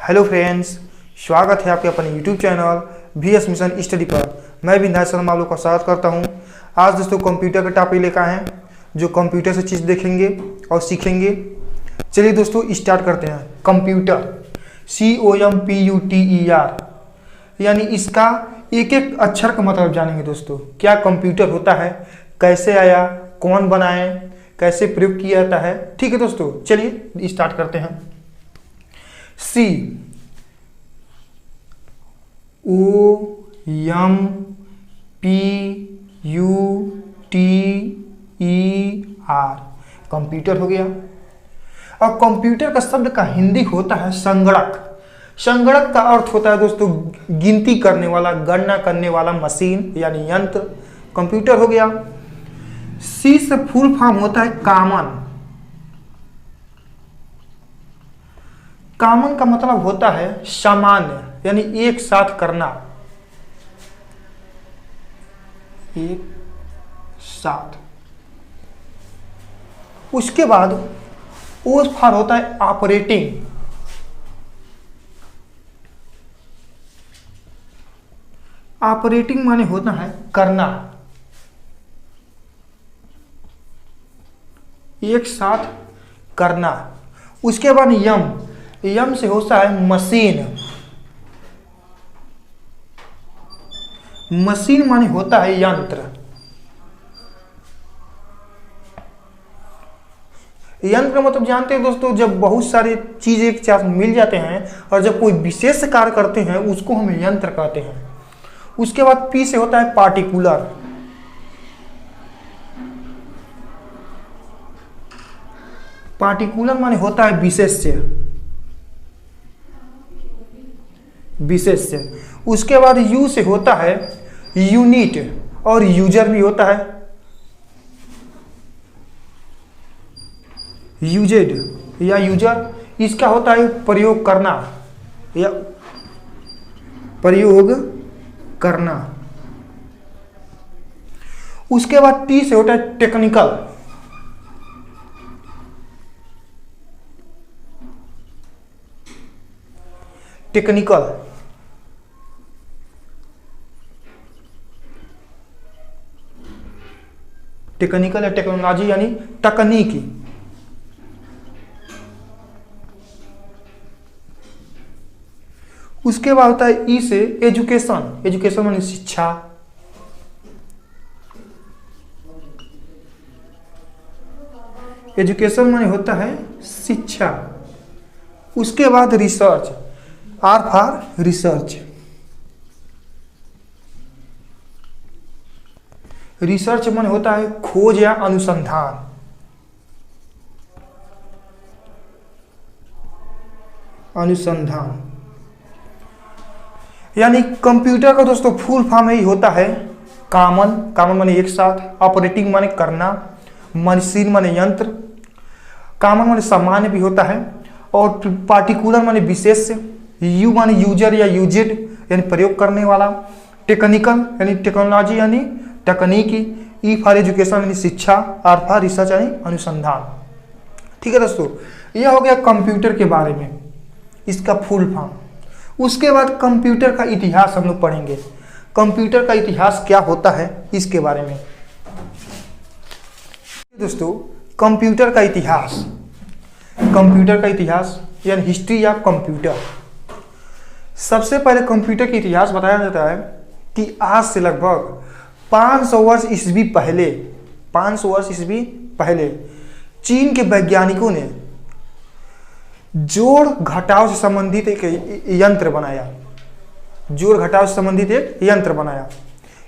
Hello friends, स्वागत है आपके अपने YouTube channel VS mission study पर। मैं विंध्याचल शर्मा आप लोग का स्वागत करता हूं। आज दोस्तों कंप्यूटर का टॉपिक लेकर आए हैं, जो कंप्यूटर से चीज़ देखेंगे और सीखेंगे। चलिए दोस्तों स्टार्ट करते हैं। कंप्यूटर COMPUTER, यानी इसका एक एक अक्षर का मतलब जानेंगे दोस्तों। क्या कंप्यूटर होता है, कैसे आया, कौन बनाए, कैसे प्रयोग किया जाता है। ठीक है दोस्तों, चलिए स्टार्ट करते हैं। COMPUTER, कंप्यूटर हो गया। और कंप्यूटर का शब्द का हिंदी होता है संगणक। संगणक का अर्थ होता है दोस्तों गिनती करने वाला, गणना करने वाला मशीन यानी यंत्र। कंप्यूटर हो गया। C से फुल फॉर्म होता है कॉमन। कॉमन का मतलब होता है सामान्य, यानी एक साथ करना, एक साथ। उसके बाद O फॉर होता है ऑपरेटिंग। ऑपरेटिंग माने होता है करना, एक साथ करना। उसके बाद यम से होता है मशीन। मशीन माने होता है यंत्र। यंत्र का मतलब जानते हैं दोस्तों, जब बहुत सारी चीज एक साथ मिल जाते हैं और जब कोई विशेष कार्य करते हैं उसको हम यंत्र कहते हैं। उसके बाद P से होता है पार्टिकुलर। पार्टिकुलर माने होता है विशेष्य, विशेष्य। उसके बाद U से होता है यूनिट और यूजर भी होता है, यूजेड या यूजर। इसका होता है प्रयोग करना या प्रयोग करना। उसके बाद T से होता है टेक्निकल। टेक्निकल टेक्निकल या टेक्नोलॉजी यानी तकनीकी। उसके बाद होता है E से एजुकेशन। एजुकेशन माने शिक्षा। एजुकेशन माने होता है शिक्षा। उसके बाद research, R for research. Research माने होता है खोज या अनुसंधान। अनुसंधान यानी कंप्यूटर का दोस्तों फुल फॉर्म ही होता है कॉमन। कॉमन माने एक साथ, ऑपरेटिंग माने करना, मशीन माने यंत्र, कॉमन माने सामान्य भी होता है, और पार्टिकुलर माने विशेष, यू माने यूजर या यूजेड यानी प्रयोग करने वाला, टेक्निकल यानी टेक्नोलॉजी यानी तकनीकी, E फॉर एजुकेशन यानी शिक्षा, R फॉर रिसर्च यानी अनुसंधान। ठीक है दोस्तों, यह हो गया कंप्यूटर के बारे में, इसका फुल फॉर्म। उसके बाद कंप्यूटर का इतिहास हम लोग पढ़ेंगे। कंप्यूटर का इतिहास क्या होता है इसके बारे में दोस्तों। कंप्यूटर का इतिहास, कंप्यूटर का इतिहास यानी हिस्ट्री ऑफ कंप्यूटर। सबसे पहले कंप्यूटर का इतिहास बताया जाता है कि आज से लगभग 500 वर्ष ईस्वी पहले, 500 वर्ष ईस्वी पहले चीन के वैज्ञानिकों ने जोड़ घटाव से संबंधित एक यंत्र बनाया। जोड़ घटाव से संबंधित एक यंत्र बनाया।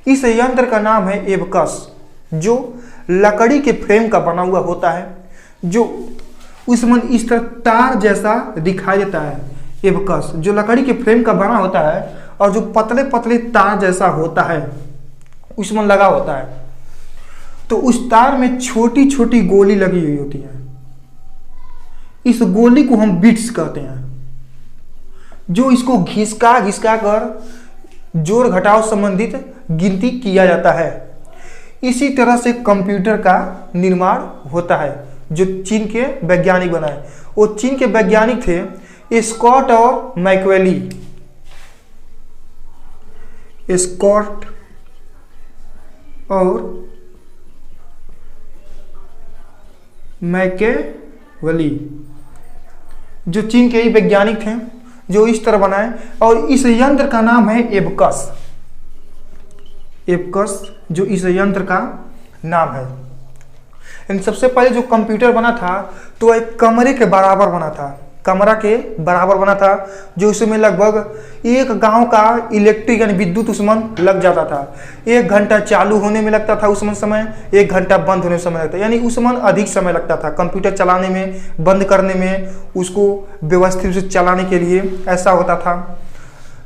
इस यंत्र का नाम है एबकस, जो लकड़ी के फ्रेम का बना हुआ होता है, जो उसमें इस तरह तार जैसा दिखाई देता है। एबकस जो लकड़ी के फ्रेम का बना होता है और जो पतले पतले तार जैसा होता है उसमें लगा होता है। तो उस तार में छोटी छोटी गोली लगी हुई होती है। इस गोली को हम बिट्स कहते हैं, जो इसको घिसका घिसका कर जोड़ घटाव संबंधित गिनती किया जाता है। इसी तरह से कंप्यूटर का निर्माण होता है, जो चीन के वैज्ञानिक बनाए। वो चीन के वैज्ञानिक थे स्कॉट और मैकवेली, स्कॉट और मैकेवेली जो चीन के ही वैज्ञानिक थे जो इस तरह बनाए, और इस यंत्र का नाम है एबकस। एबकस जो इस यंत्र का नाम है। इन सबसे पहले जो कंप्यूटर बना था तो एक कमरे के बराबर बना था, कमरा के बराबर बना था, जो उसमें लगभग एक गांव का इलेक्ट्रिक यानी विद्युत उसमें लग जाता था। 1 घंटा चालू होने में लगता था उसमें समय, 1 घंटा बंद होने में समय लगता, यानी उसमें अधिक समय लगता था कंप्यूटर चलाने में, बंद करने में, उसको व्यवस्थित रूप से चलाने के लिए, ऐसा होता था।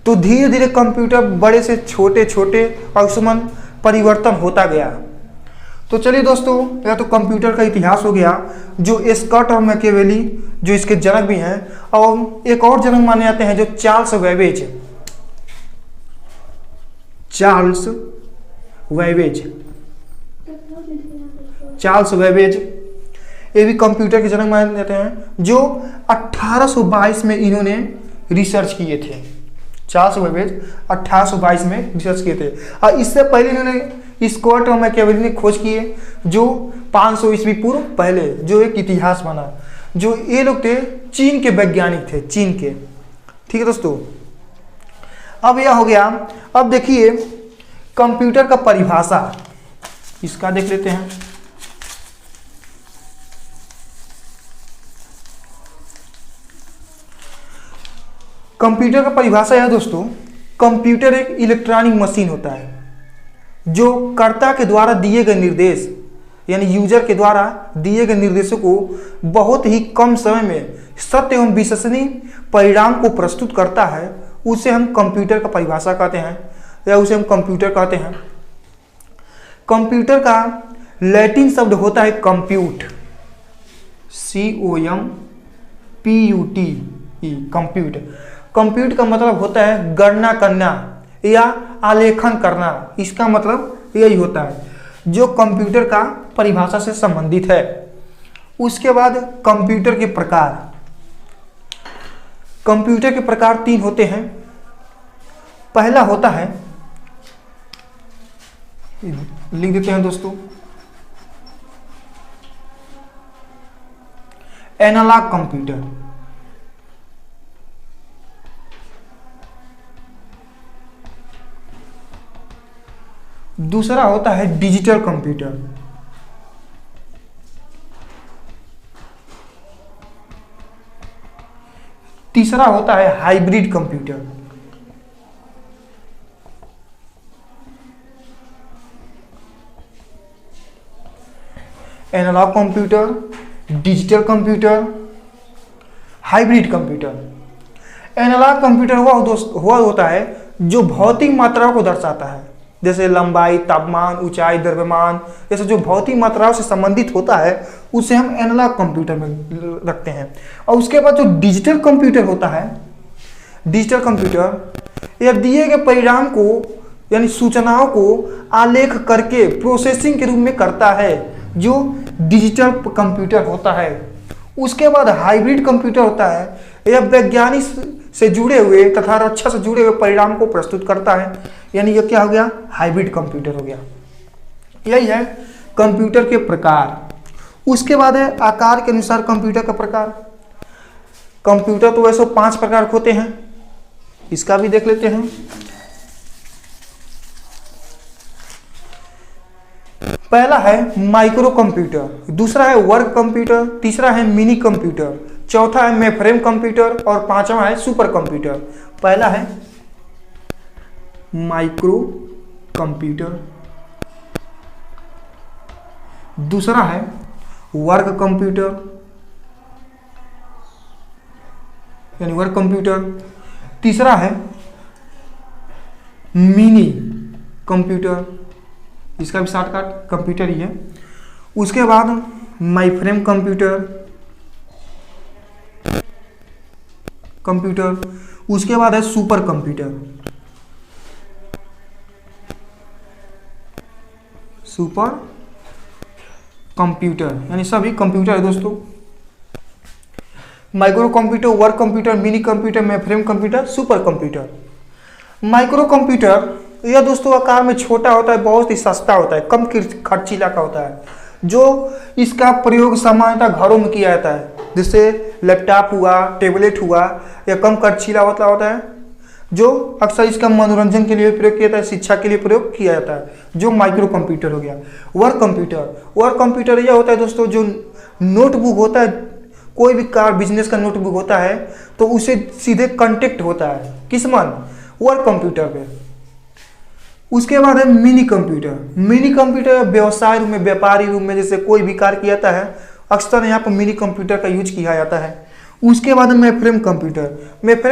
तो धीरे धीरे कंप्यूटर बड़े से छोटे छोटे और उसमें परिवर्तन होता गया। तो चलिए दोस्तों, यह तो कंप्यूटर का इतिहास हो गया, जो स्कॉट और मैकियावेली जो इसके जनक भी हैं, और एक और जनक माने जाते हैं जो चार्ल्स वेबेज। चार्ल्स वेबेज, चार्ल्स वेबेज ये भी कंप्यूटर के जनक माने जाते हैं, जो 1822 में इन्होंने रिसर्च किए थे। चार्ल्स वेबेज 1822 में रिसर्च किए थे, और इससे पहले इन्होंने स्कॉट और मैकियावेली ने खोज किए जो 500 ईस्वी पूर्व पहले, जो एक इतिहास बना। जो ये लोग थे चीन के वैज्ञानिक थे, चीन के। ठीक है दोस्तों, अब यह हो गया। अब देखिए कंप्यूटर का परिभाषा, इसका देख लेते हैं। कंप्यूटर का परिभाषा है दोस्तों, कंप्यूटर एक इलेक्ट्रॉनिक मशीन होता है जो कर्ता के द्वारा दिए गए निर्देश, यानी यूजर के द्वारा दिए गए निर्देशों को बहुत ही कम समय में सत्य एवं विश्वसनीय परिणाम को प्रस्तुत करता है। उसे हम कंप्यूटर का परिभाषा कहते हैं, या उसे हम कंप्यूटर कहते हैं। कंप्यूटर का लैटिन शब्द होता है कंप्यूट, COMPUT, कंप्यूट। कंप्यूट का मतलब होता है गणना करना या आलेखन करना, इसका मतलब यही होता है, जो कंप्यूटर का परिभाषा से संबंधित है। उसके बाद कंप्यूटर के प्रकार, कंप्यूटर के प्रकार 3 होते हैं। पहला होता है, लिख देते हैं दोस्तों, एनालॉग कंप्यूटर। दूसरा होता है डिजिटल कंप्यूटर। तीसरा होता है hybrid computer. Analog computer, digital computer, hybrid computer. Analog computer हुआ होता है जो भौतिक मात्राओं को दर्शाता है, जैसे लंबाई, तापमान, ऊंचाई, द्रव्यमान, जैसे जो भौतिक मात्राओं से संबंधित होता है उसे हम एनालॉग कंप्यूटर में रखते हैं। और उसके बाद जो डिजिटल कंप्यूटर होता है, डिजिटल कंप्यूटर यह दिए गए परिणाम को यानी सूचनाओं को आलेख करके प्रोसेसिंग के रूप में करता है, जो डिजिटल कंप्यूटर होता है। उसके बाद हाइब्रिड कंप्यूटर होता है, यह वैज्ञानिक से जुड़े हुए तथा रक्षा से जुड़े हुए परिणाम को प्रस्तुत करता है, यानी यह क्या हो गया, हाइब्रिड कंप्यूटर हो गया। यही है कंप्यूटर के प्रकार। उसके बाद है आकार के अनुसार कंप्यूटर का प्रकार। कंप्यूटर तो वैसे 5 प्रकार के होते हैं, इसका भी देख लेते हैं। पहला है माइक्रो कंप्यूटर, दूसरा है वर्क कंप्यूटर, तीसरा है मिनी कंप्यूटर, चौथा है मेनफ्रेम कंप्यूटर और 5वां है सुपर कंप्यूटर। पहला है माइक्रो कंप्यूटर, दूसरा है वर्क कंप्यूटर यानी वर्क कंप्यूटर, तीसरा है मिनी कंप्यूटर, इसका भी शॉर्टकट कंप्यूटर ही है। उसके बाद मेनफ्रेम कंप्यूटर, उसके बाद है सुपर कंप्यूटर, सुपर कंप्यूटर यानी सभी कंप्यूटर है दोस्तों। Micro computer, work computer, mini computer, mainframe computer, super computer. Micro computer यह दोस्तों आकार में छोटा होता है, बहुत ही सस्ता होता है, कम खर्चीला का होता है, जो इसका प्रयोग सामान्यतः घरों में किया जाता है, जैसे लैपटॉप हुआ, टेबलेट हुआ, या कम खर्चीला होता है, जो अक्सर इसका मनोरंजन के लिए प्रयोग किया जाता है, शिक्षा के लिए प्रयोग किया जाता है, जो माइक्रो कंप्यूटर हो गया। वर्क कंप्यूटर यह होता है दोस्तों, जो नोटबुक होता है, कोई भी कार बिजनेस का नोटबुक होता है तो उसे सीधे कॉन्टेक्ट होता है किस मन वर्क कंप्यूटर पे। उसके बाद है मिनी कंप्यूटर व्यवसाय रूम में, व्यापारी रूम में, जैसे कोई भी कार्य किया जाता है, अक्सर यहाँ पर मिनी कंप्यूटर का यूज किया जाता है। उसके बाद मेनफ्रेम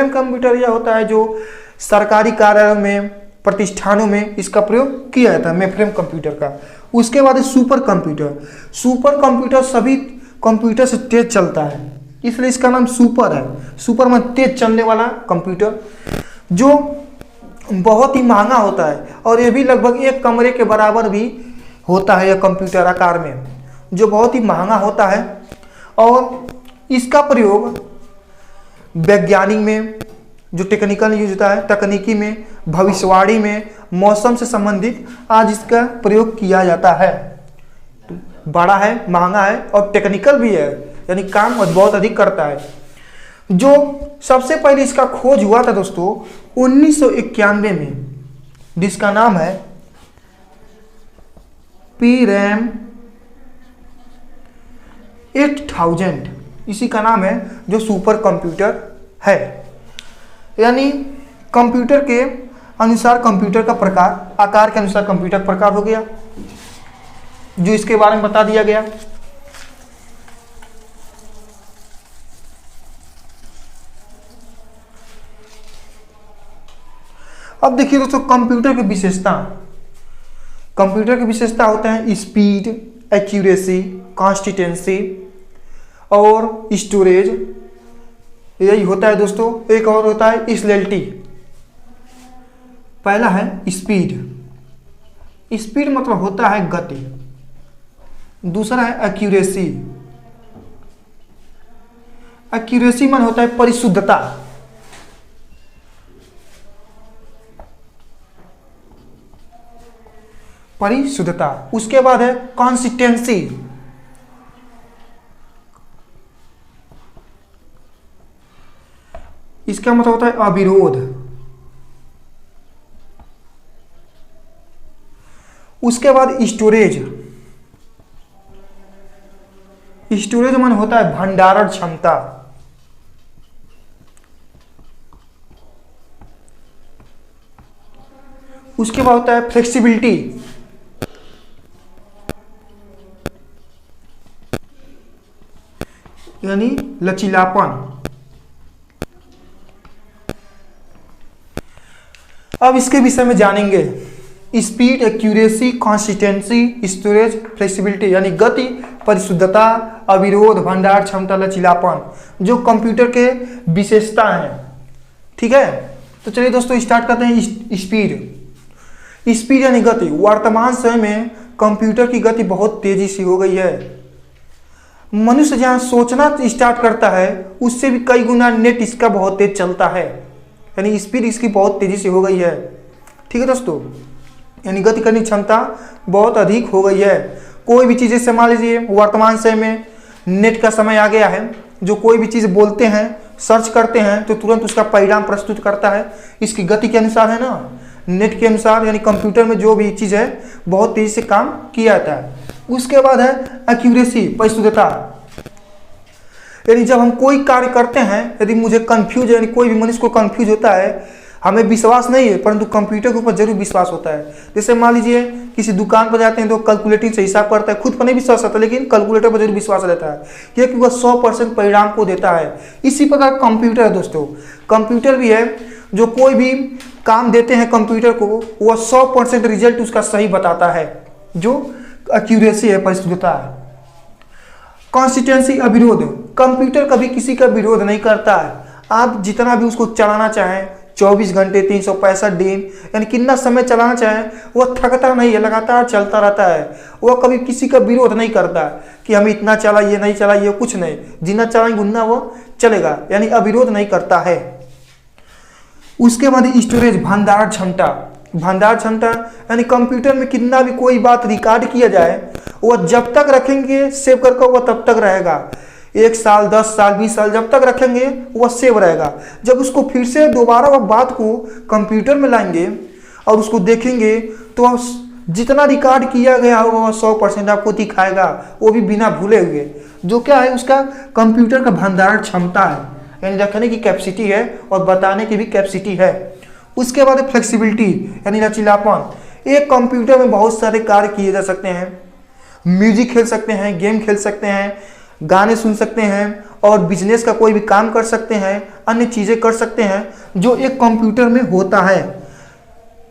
कंप्यूटर यह होता है जो सरकारी कार्यालयों में, प्रतिष्ठानों में इसका प्रयोग किया जाता है, मेनफ्रेम कंप्यूटर का। उसके बाद है सुपर कंप्यूटर सभी कंप्यूटर से तेज चलता है, इसलिए इसका नाम सुपर है। सुपर में तेज चलने वाला कंप्यूटर, जो बहुत ही महंगा होता है, और ये भी लगभग एक कमरे के बराबर भी होता है, यह कंप्यूटर आकार में, जो बहुत ही महंगा होता है। और इसका प्रयोग वैज्ञानिक में, जो टेक्निकल यूज होता है, तकनीकी में, भविष्यवाणी में, मौसम से संबंधित आज इसका प्रयोग किया जाता है। बड़ा है, महंगा है और टेक्निकल भी है, यानी काम बहुत अधिक करता है। जो सबसे पहले इसका खोज हुआ था दोस्तों 1991 में, जिसका नाम है PRAM 8000, इसी का नाम है जो सुपर कंप्यूटर है। यानी कंप्यूटर के अनुसार कंप्यूटर का प्रकार, आकार के अनुसार कंप्यूटर प्रकार हो गया, जो इसके बारे में बता दिया गया। अब देखिए दोस्तों कंप्यूटर की विशेषता होते हैं स्पीड, एक्यूरेसी, कॉन्सिस्टेंसी और स्टोरेज, यही होता है दोस्तों। एक और होता है स्लेलिटी। पहला है स्पीड मतलब होता है गति। दूसरा है एक्यूरेसी मन होता है परिशुद्धता। उसके बाद है कंसिस्टेंसी, इसका मतलब होता है अविरोध। उसके बाद स्टोरेज मन होता है भंडारण क्षमता। उसके बाद होता है फ्लेक्सिबिलिटी, यानी लचीलापन। अब इसके विषय में जानेंगे। Speed, accuracy, consistency, storage, flexibility, यानी गति, परिशुद्धता, अविरोध, भंडार क्षमता, लचीलापन, जो कंप्यूटर के विशेषता हैं। ठीक है, तो चलिए दोस्तों स्टार्ट करते हैं। स्पीड यानी गति। वर्तमान समय में कंप्यूटर की गति बहुत तेजी से हो गई है। मनुष्य जहाँ सोचना स्टार्ट करता है उससे भी कई गुना नेट इसका बहुत तेज चलता है, यानी स्पीड इसकी बहुत तेजी से हो गई है। ठीक है दोस्तों, यानी गति करने की क्षमता बहुत अधिक हो गई है। कोई भी चीज़, जैसे मान लीजिए वर्तमान समय में नेट का समय आ गया है, जो कोई भी चीज़ बोलते हैं, सर्च करते हैं तो तुरंत उसका परिणाम प्रस्तुत करता है, इसकी गति के अनुसार है ना, नेट के अनुसार। यानी कंप्यूटर में जो भी चीज़ है बहुत तेजी से काम किया जाता है। उसके बाद है एक्यूरेसी, परिशुद्धता, यानी जब हम कोई कार्य करते हैं, यदि मुझे कंफ्यूज, यानी कोई भी मनुष्य को कंफ्यूज होता है, हमें विश्वास नहीं है परंतु कंप्यूटर के ऊपर जरूर विश्वास होता है। जैसे मान लीजिए किसी दुकान पर जाते हैं तो कैलकुलेटिंग से हिसाब करता है, खुद पर नहीं विश्वास होता लेकिन कैलकुलेटर पर जरूर विश्वास रहता है, क्योंकि वह 100% परिणाम को देता है। इसी प्रकार कंप्यूटर है दोस्तों, कंप्यूटर भी है, जो कोई भी काम देते हैं कंप्यूटर को, वह 100% रिजल्ट उसका सही बताता है, जो एक्यूरेसी है, परिशुद्धता है। कंसिस्टेंसी, अविरोध, कंप्यूटर कभी किसी का विरोध नहीं करता है। आप जितना भी उसको चलाना चाहें, 24 घंटे 365 दिन, यानी कितना समय चलाना चाहें, वह थकता नहीं है, लगातार चलता रहता है। वह कभी किसी का विरोध नहीं करता कि हमें इतना चलाइए, नहीं चलाइए, कुछ नहीं, जितना चलाएंगे उतना वो चलेगा, यानी अविरोध नहीं करता है। उसके बाद स्टोरेज, भंडारण क्षमता। भंडारण क्षमता यानी कंप्यूटर में कितना भी कोई बात रिकॉर्ड किया जाए, वह जब तक रखेंगे सेव करके वह तब तक रहेगा। 1 साल, 10 साल, 20 साल जब तक रखेंगे वह सेव रहेगा। जब उसको फिर से दोबारा वह बात को कंप्यूटर में लाएंगे और उसको देखेंगे तो वह जितना रिकॉर्ड किया गया होगा वह 100% आपको दिखाएगा, वो भी बिना भूले हुए। जो क्या है, उसका कंप्यूटर का भंडारण क्षमता है, यानी रखने की कैपेसिटी है और बताने की भी कैपेसिटी है। उसके बाद फ्लेक्सिबिलिटी यानी लचीलापन। एक कंप्यूटर में बहुत सारे कार्य किए जा सकते हैं, म्यूजिक खेल सकते हैं, गेम खेल सकते हैं, गाने सुन सकते हैं और बिजनेस का कोई भी काम कर सकते हैं, अन्य चीज़ें कर सकते हैं जो एक कंप्यूटर में होता है।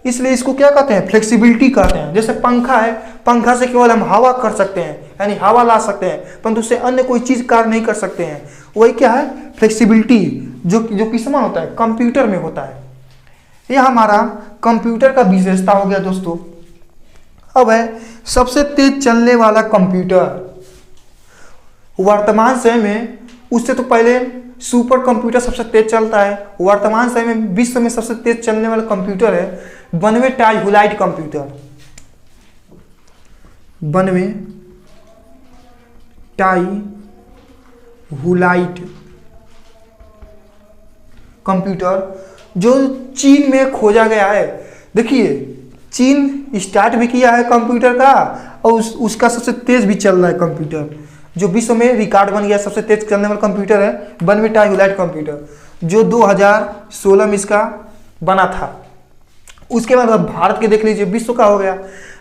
इसलिए इसको क्या कहते हैं, फ्लेक्सिबिलिटी कहते हैं। जैसे पंखा है, पंखा से केवल हम हवा कर सकते हैं, यानी हवा ला सकते हैं, परंतु उससे अन्य कोई चीज़ कार्य नहीं कर सकते हैं। वही क्या है, फ्लेक्सिबिलिटी, जो किसमें होता है, कंप्यूटर में होता है। यह हमारा कंप्यूटर का विशेषता हो गया दोस्तों। अब है सबसे तेज चलने वाला कंप्यूटर। वर्तमान समय में, उससे तो पहले सुपर कंप्यूटर सबसे तेज चलता है। वर्तमान समय में विश्व में सबसे तेज चलने वाला कंप्यूटर है 92 टाई-हुलाइट कंप्यूटर। 92 टाई-हुलाइट कंप्यूटर जो चीन में खोजा गया है। देखिए, चीन स्टार्ट भी किया है कंप्यूटर का और उसका सबसे तेज भी चल रहा है कंप्यूटर। जो विश्व में रिकॉर्ड बन गया सबसे तेज चलने वाला कंप्यूटर है 92 टाई-हुलाइट कंप्यूटर, जो 2016 में इसका बना था। उसके बाद भारत के देख लीजिए, विश्व का हो गया।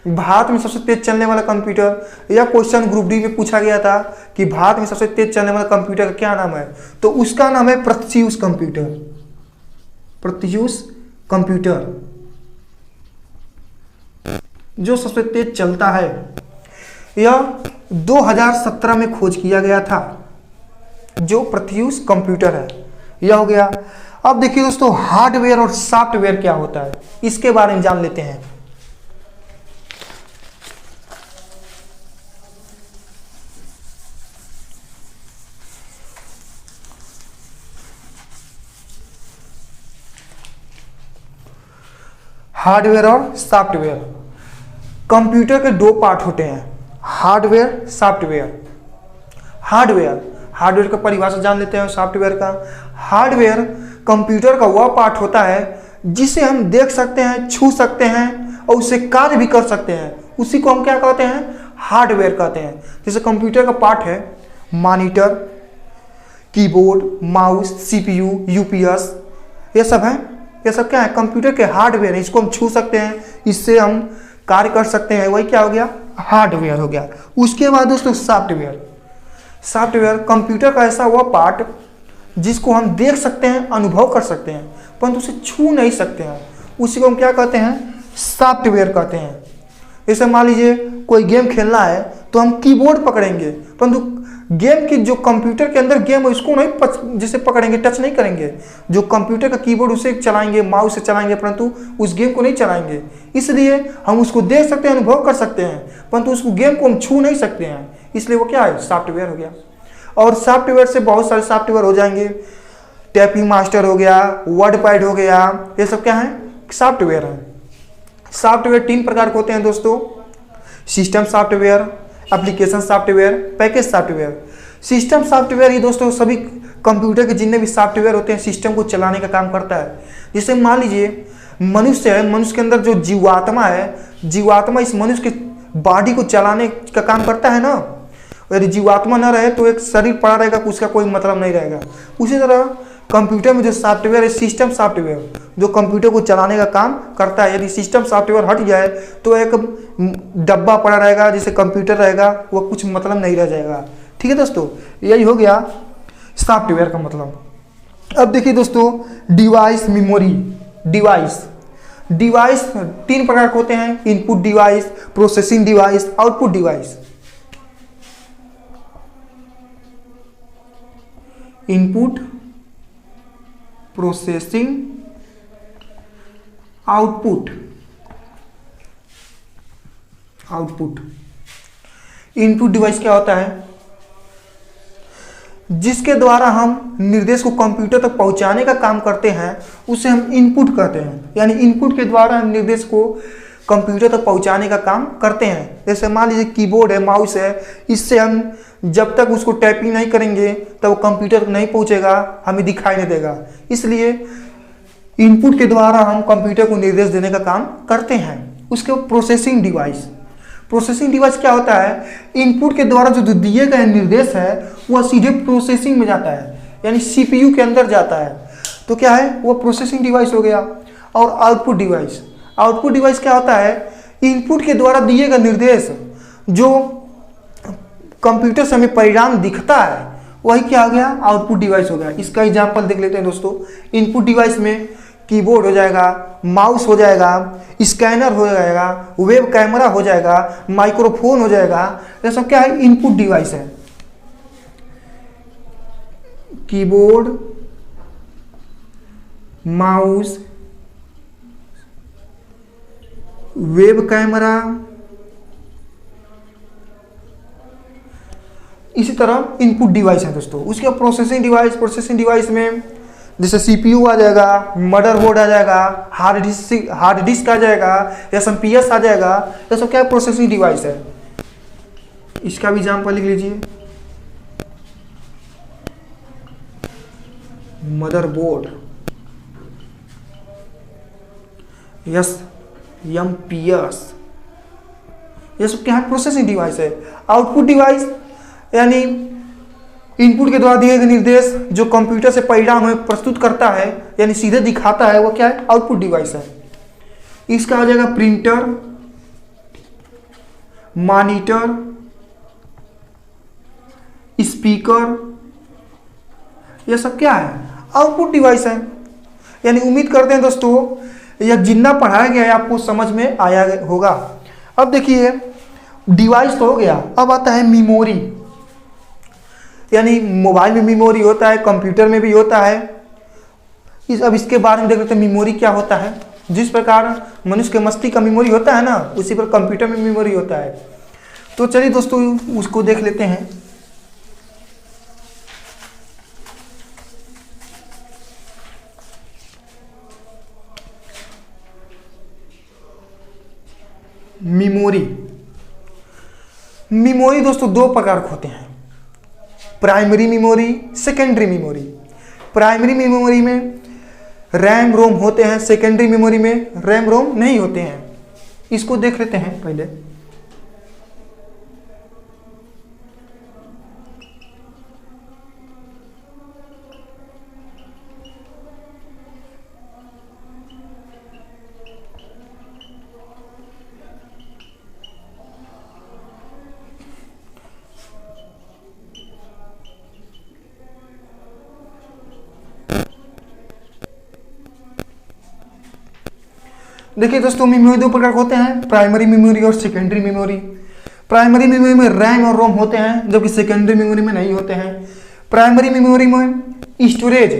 भारत में सबसे तेज चलने वाला कंप्यूटर, यह क्वेश्चन ग्रुप डी में पूछा गया था कि भारत में सबसे तेज चलने वाला कंप्यूटर का क्या नाम है, तो उसका नाम है प्रत्यूष कंप्यूटर। प्रत्यूष कंप्यूटर जो सबसे तेज चलता है, यह 2017 में खोज किया गया था, जो प्रत्यूष कंप्यूटर है। यह हो गया। अब देखिए दोस्तों, हार्डवेयर और सॉफ्टवेयर क्या होता है, इसके बारे में जान लेते हैं। हार्डवेयर और सॉफ्टवेयर, कंप्यूटर के दो पार्ट होते हैं, हार्डवेयर, सॉफ्टवेयर। हार्डवेयर का परिभाषा जान लेते हैं सॉफ्टवेयर का। हार्डवेयर कंप्यूटर का वह पार्ट होता है जिसे हम देख सकते हैं, छू सकते हैं और उससे कार्य भी कर सकते हैं, उसी को हम क्या कहते हैं, हार्डवेयर कहते हैं। जैसे कंप्यूटर का पार्ट है monitor, keyboard, mouse, CPU, UPS, ये सब है। ये सब क्या है, कंप्यूटर के हार्डवेयर है। इसको हम छू सकते हैं, इससे हम कार्य कर सकते हैं, वही क्या हो गया, हार्डवेयर हो गया। उसके बाद दोस्तों सॉफ्टवेयर कंप्यूटर का ऐसा हुआ पार्ट जिसको हम देख सकते हैं, अनुभव कर सकते हैं, परंतु उसे छू नहीं सकते हैं, उसी को हम क्या कहते हैं, सॉफ्टवेयर कहते हैं। जैसे मान लीजिए कोई गेम खेलना है तो हम कीबोर्ड पकड़ेंगे, परंतु गेम की जो कंप्यूटर के अंदर गेम है उसको नहीं जैसे पकड़ेंगे, टच नहीं करेंगे। जो कंप्यूटर का कीबोर्ड उसे चलाएंगे, माउस से चलाएंगे, परंतु उस गेम को नहीं चलाएंगे। इसलिए हम उसको देख सकते हैं, अनुभव कर सकते हैं, परंतु उस गेम को हम छू नहीं सकते हैं, इसलिए वो क्या है, सॉफ्टवेयर हो गया। और सॉफ्टवेयर से बहुत सारे सॉफ्टवेयर हो जाएंगे, टाइपिंग मास्टर हो गया, वर्डपैड हो गया, ये सब क्या है, सॉफ्टवेयर है। सॉफ्टवेयर 3 प्रकार के होते हैं दोस्तों, system software, application software, package software. System software ये दोस्तों सभी कंप्यूटर के जितने भी सॉफ्टवेयर होते हैं सिस्टम को चलाने का काम करता है। जैसे मान लीजिए मनुष्य है, मनुष्य के अंदर जो जीवात्मा है, जीवात्मा इस मनुष्य के बॉडी को चलाने का काम करता है ना। यदि जीवात्मा न रहे तो एक शरीर पड़ा रहेगा, उसका कोई मतलब नहीं रहेगा। उसी तरह कंप्यूटर में जो सॉफ्टवेयर है, सिस्टम सॉफ्टवेयर, जो कंप्यूटर को चलाने का काम करता है। यदि सिस्टम सॉफ्टवेयर हट जाए तो एक डब्बा पड़ा रहेगा, जैसे कंप्यूटर रहेगा, वो कुछ मतलब नहीं रह जाएगा। ठीक है दोस्तों, यही हो गया सॉफ्टवेयर का मतलब। अब देखिए दोस्तों, डिवाइस, मेमोरी। डिवाइस 3 प्रकार के होते हैं, input device, processing device, output device. Input, processing, output. Input device क्या होता है, जिसके द्वारा हम निर्देश को कंप्यूटर तक पहुंचाने का काम करते हैं उसे हम इनपुट कहते हैं। यानी इनपुट के द्वारा हम निर्देश को कंप्यूटर तक पहुंचाने का काम करते हैं। जैसे मान लीजिए कीबोर्ड है, माउस है, इससे हम जब तक उसको टाइपिंग नहीं करेंगे तब वो कंप्यूटर तक नहीं पहुंचेगा, हमें दिखाई नहीं देगा। इसलिए इनपुट के द्वारा हम कंप्यूटर को निर्देश देने का काम करते हैं। उसके बाद प्रोसेसिंग डिवाइस। प्रोसेसिंग डिवाइस क्या होता है? इनपुट के द्वारा जो दिए गए निर्देश है वह सीधे प्रोसेसिंग में जाता है, यानी सीपीयू के अंदर जाता है। तो क्या है? वह प्रोसेसिंग डिवाइस हो गया। और आउटपुट डिवाइस। आउटपुट डिवाइस क्या होता है? इनपुट के द्वारा दिए गए निर्देश जो कंप्यूटर से हमें परिणाम दिखता है वही क्या हो गया? आउटपुट डिवाइस हो गया। इसका एग्जांपल देख लेते हैं दोस्तों। इनपुट डिवाइस में कीबोर्ड हो जाएगा, माउस हो जाएगा, स्कैनर हो जाएगा, वेब कैमरा हो जाएगा, माइक्रोफोन हो जाएगा। ये सब क्या है? इनपुट डिवाइस है। कीबोर्ड, माउस, वेब कैमरा, इसी तरह इनपुट डिवाइस है दोस्तों। उसके बाद प्रोसेसिंग डिवाइस। प्रोसेसिंग डिवाइस में जैसे सीपीयू आ जाएगा, मदरबोर्ड आ जाएगा, हार्ड डिस्क आ जाएगा, एसएमपीएस आ जाएगा। ये सब क्या प्रोसेसिंग डिवाइस है। इसका भी एग्जांपल लिख लीजिए। मदरबोर्ड, एसएमपीएस, ये सब क्या है? प्रोसेसिंग डिवाइस है। आउटपुट डिवाइस यानी इनपुट के द्वारा दिए गए निर्देश जो कंप्यूटर से परिणाम हमें प्रस्तुत करता है यानी सीधे दिखाता है, वो क्या है? आउटपुट डिवाइस है। इसका आ जाएगा प्रिंटर, मॉनिटर, स्पीकर, यह सब क्या है? आउटपुट डिवाइस है। यानी उम्मीद करते हैं दोस्तों यह जितना पढ़ाया गया है आपको समझ में आया होगा। अब देखिए डिवाइस तो हो गया, अब आता है मेमोरी। यानी मोबाइल में मेमोरी होता है, कंप्यूटर में भी होता है। अब इसके बारे में देख लेते हैं मेमोरी क्या होता है। जिस प्रकार मनुष्य के मस्तिष्क का मेमोरी होता है ना, उसी पर कंप्यूटर में मेमोरी होता है। तो चलिए दोस्तों उसको देख लेते हैं। मेमोरी। मेमोरी दोस्तों दो प्रकार के होते हैं, primary memory, secondary memory. Primary memory में रैम रोम होते हैं, सेकेंडरी मेमोरी में रैम रोम नहीं होते हैं। इसको देख लेते हैं पहले। देखिए दोस्तों मेमोरी दो प्रकार के होते हैं, प्राइमरी मेमोरी और सेकेंडरी मेमोरी। प्राइमरी मेमोरी में रैम और रोम होते हैं जबकि सेकेंडरी मेमोरी में नहीं होते हैं। प्राइमरी मेमोरी में स्टोरेज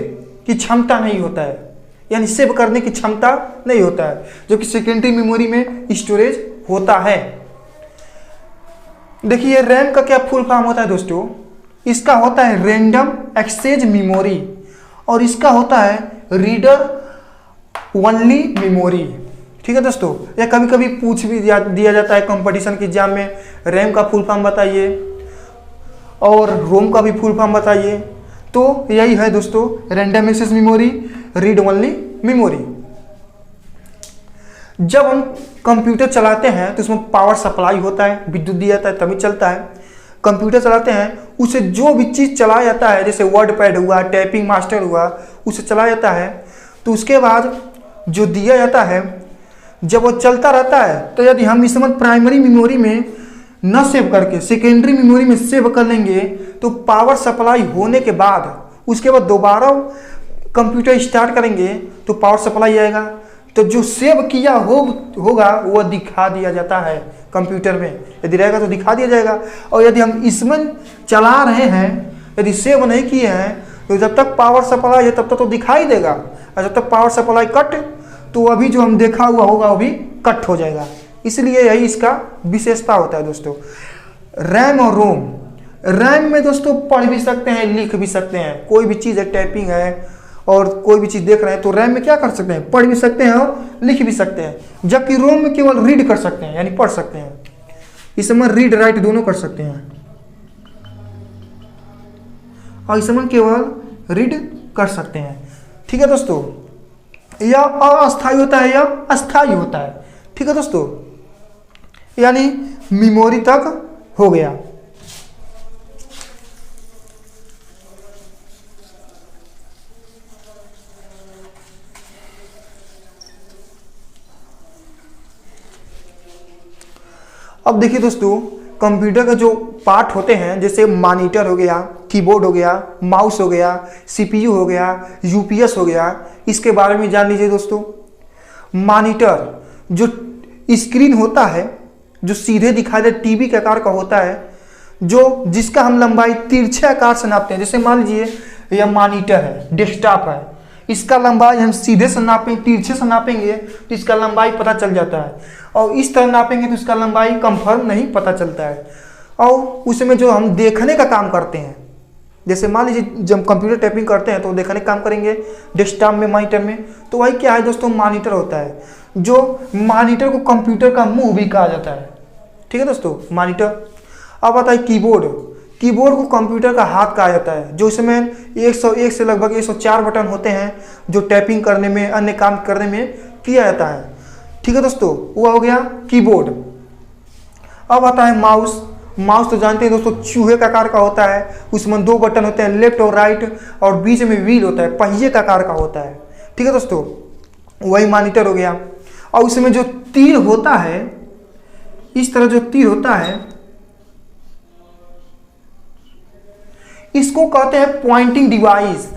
की क्षमता नहीं होता है, यानी सेव करने की क्षमता नहीं होता है, जो कि सेकेंडरी मेमोरी में स्टोरेज होता है। देखिए रैम का क्या फुल फॉर्म होता है दोस्तों? इसका होता है रैंडम एक्सेस मेमोरी और इसका होता है रीडर ओनली मेमोरी। ठीक है दोस्तों, या कभी कभी पूछ भी दिया जाता है कंपटीशन के एग्जाम में, रैम का फुल फॉर्म बताइए और रोम का भी फुल फॉर्म बताइए। तो यही है दोस्तों random access memory, read only memory. जब हम कंप्यूटर चलाते हैं तो उसमें पावर सप्लाई होता है, विद्युत दिया जाता है तभी चलता है। कंप्यूटर चलाते हैं उसे जो भी चीज़ चलाया जाता है, जैसे वर्ड पैड हुआ, टाइपिंग मास्टर हुआ, उसे चलाया जाता है। तो उसके बाद जो दिया जाता है जब वो चलता रहता है, तो यदि हम इस समय प्राइमरी मेमोरी में न सेव करके सेकेंडरी मेमोरी में सेव कर लेंगे तो पावर सप्लाई होने के बाद उसके बाद दोबारा कंप्यूटर स्टार्ट करेंगे तो पावर सप्लाई आएगा, तो जो सेव किया होगा वह दिखा दिया जाता है कंप्यूटर में। यदि रहेगा तो दिखा दिया जाएगा, और यदि हम इसमें चला रहे हैं, यदि सेव नहीं किए हैं तो जब तक पावर सप्लाई है तब तक तो दिखाई देगा, और जब तक पावर सप्लाई कट तो अभी जो हम देखा हुआ होगा वो भी कट हो जाएगा। इसलिए यही इसका विशेषता होता है दोस्तों। रैम और रोम रैम में दोस्तों पढ़ भी सकते हैं, लिख भी सकते हैं। कोई भी चीज़ है, टाइपिंग है और कोई भी चीज़ देख रहे हैं तो रैम में क्या कर सकते हैं, पढ़ भी सकते हैं और लिख भी सकते हैं। जबकि रोम में केवल रीड कर सकते हैं, यानी पढ़ सकते हैं। इसमें रीड राइट दोनों कर सकते हैं और इसमें केवल रीड कर सकते हैं। ठीक है दोस्तों, यह अस्थायी होता है या अस्थायी होता है। ठीक है दोस्तों, यानी मेमोरी तक हो गया। अब देखिए दोस्तों, कंप्यूटर का जो पार्ट होते हैं, जैसे मॉनिटर हो गया, कीबोर्ड हो गया, माउस हो गया, सीपीयू हो गया, यूपीएस हो गया, इसके बारे में जान लीजिए दोस्तों। मॉनिटर जो स्क्रीन होता है, जो सीधे दिखाई दे टीवी के आकार का होता है, जो जिसका हम लंबाई तिरछे आकार से नापते हैं। जैसे मान लीजिए यह मॉनिटर है, डेस्कटॉप है, इसका लंबाई हम सीधे से नापें, तिरछे से नापेंगे तो इसका लंबाई पता चल जाता है, और इस तरह नापेंगे तो इसका लंबाई कंफर्म नहीं पता चलता है। और उसमें जो हम देखने का काम करते हैं, जैसे मान लीजिए जब कंप्यूटर टाइपिंग करते हैं तो देखने का काम करेंगे डेस्कटॉप में, मॉनिटर में, तो वही क्या है दोस्तों, मॉनिटर होता है। जो मॉनिटर को कंप्यूटर का मुंह भी कहा जाता है। ठीक है दोस्तों, मॉनिटर। अब आता है कीबोर्ड। कीबोर्ड को कंप्यूटर का हाथ कहा जाता है, जो इसमें 101 से लगभग 104 बटन होते हैं, जो टाइपिंग करने में, अन्य काम करने में किया जाता है। ठीक है दोस्तों, वो हो गया कीबोर्ड। अब आता है माउस। माउस तो जानते हैं दोस्तों, चूहे का आकार का होता है, उसमें 2 बटन होते हैं, लेफ्ट और राइट, और बीच में व्हील होता है, पहिए का आकार का होता है। ठीक है दोस्तों, वही मॉनिटर हो गया। और उसमें जो तीर होता है, इस तरह जो तीर होता है, इसको कहते हैं पॉइंटिंग डिवाइस।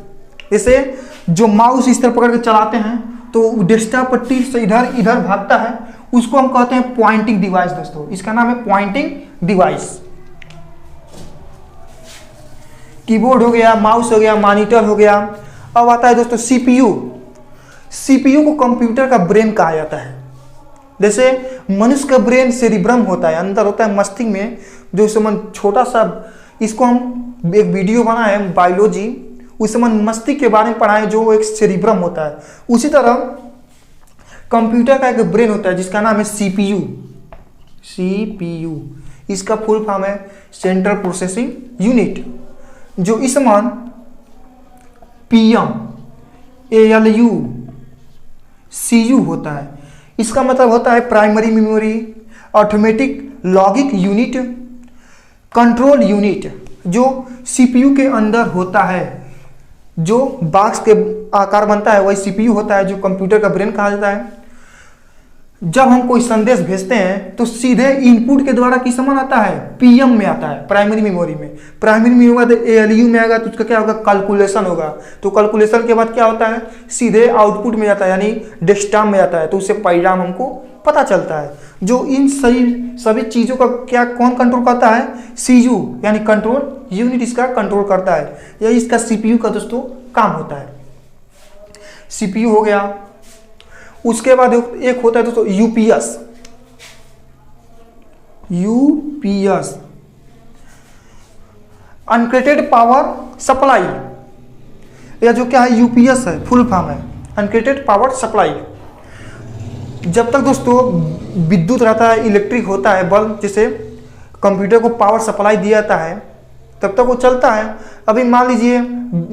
जैसे जो माउस इस तरह पकड़ के चलाते हैं तो डेस्कटॉप पर तीर से इधर इधर भागता है, उसको हम कहते हैं पॉइंटिंग डिवाइस दोस्तों। इसका नाम है पॉइंटिंग डिवाइस। कीबोर्ड हो गया, माउस हो गया, मॉनिटर हो गया। अब आता है दोस्तों सीपीयू। सीपीयू को कंप्यूटर का ब्रेन कहा जाता है। जैसे मनुष्य का ब्रेन सेरिब्रम होता है, अंदर होता है मस्तिष्क में, जो समय छोटा सा, इसको हम एक वीडियो बना है बायोलॉजी, उस समय मस्तिष्क के बारे में पढ़ाएं, जो एक सेरिब्रम होता है। उसी तरह कंप्यूटर का एक ब्रेन होता है जिसका नाम है सीपीयू। सीपीयू इसका फुल फॉर्म है सेंट्रल प्रोसेसिंग यूनिट, जो इस समान पीएम एएलयू सीयू होता है। इसका मतलब होता है primary memory, automatic logic unit, control unit, जो सीपीयू के अंदर होता है। जो बॉक्स के आकार बनता है वही सीपीयू होता है, जो कंप्यूटर का ब्रेन कहा जाता है। जब हम कोई संदेश भेजते हैं तो सीधे इनपुट के द्वारा किस समान आता है, पीएम में आता है, प्राइमरी मेमोरी में। प्राइमरी मेमोरी में एएलयू में आएगा तो उसका क्या होगा, कैलकुलेशन होगा। तो कैलकुलेशन के बाद क्या होता है, सीधे आउटपुट में जाता है, यानी डेस्कटॉप में जाता है, तो उससे परिणाम हमको पता चलता है। जो इन सभी चीज़ों का क्या कौन कंट्रोल करता है, सीयू यानी कंट्रोल यूनिट इसका कंट्रोल करता है। यही इसका सीपीयू का दोस्तों काम होता है। सीपीयू हो गया। उसके बाद एक होता है दोस्तों यूपीएस। यूपीएस अनक्रेटेड पावर सप्लाई, या जो क्या है यूपीएस है, फुल फॉर्म है अनक्रेटेड पावर सप्लाई। जब तक दोस्तों विद्युत रहता है, इलेक्ट्रिक होता है बल्ब, जिसे कंप्यूटर को पावर सप्लाई दिया जाता है, तब तक वो चलता है। अभी मान लीजिए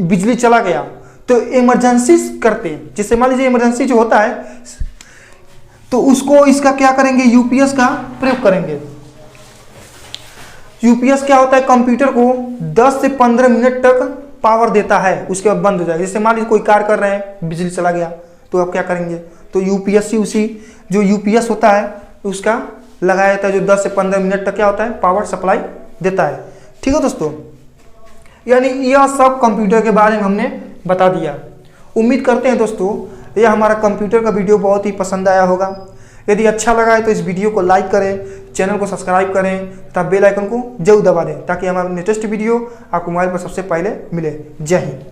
बिजली चला गया तो इमरजेंसी करते, जिससे मान लीजिए इमरजेंसी जो होता है तो उसको इसका क्या करेंगे, यूपीएस का प्रयोग करेंगे। यूपीएस क्या होता है, कंप्यूटर को 10 से 15 मिनट तक पावर देता है, उसके बाद बंद हो जाएगा। जैसे मान लीजिए कोई कार्य कर रहे हैं, बिजली चला गया तो आप क्या करेंगे, तो यूपीएस उसी जो यूपीएस होता है उसका लगाया जाता है, जो 10 से 15 मिनट तक क्या होता है, पावर सप्लाई देता है। ठीक है दोस्तों, यानी यह सब कंप्यूटर के बारे में हमने बता दिया। उम्मीद करते हैं दोस्तों यह हमारा कंप्यूटर का वीडियो बहुत ही पसंद आया होगा। यदि अच्छा लगा है तो इस वीडियो को लाइक करें, चैनल को सब्सक्राइब करें तथा बेल आइकन को जरूर दबा दें, ताकि हमारा लेटेस्ट वीडियो आपको मोबाइल पर सबसे पहले मिले। जय हिंद।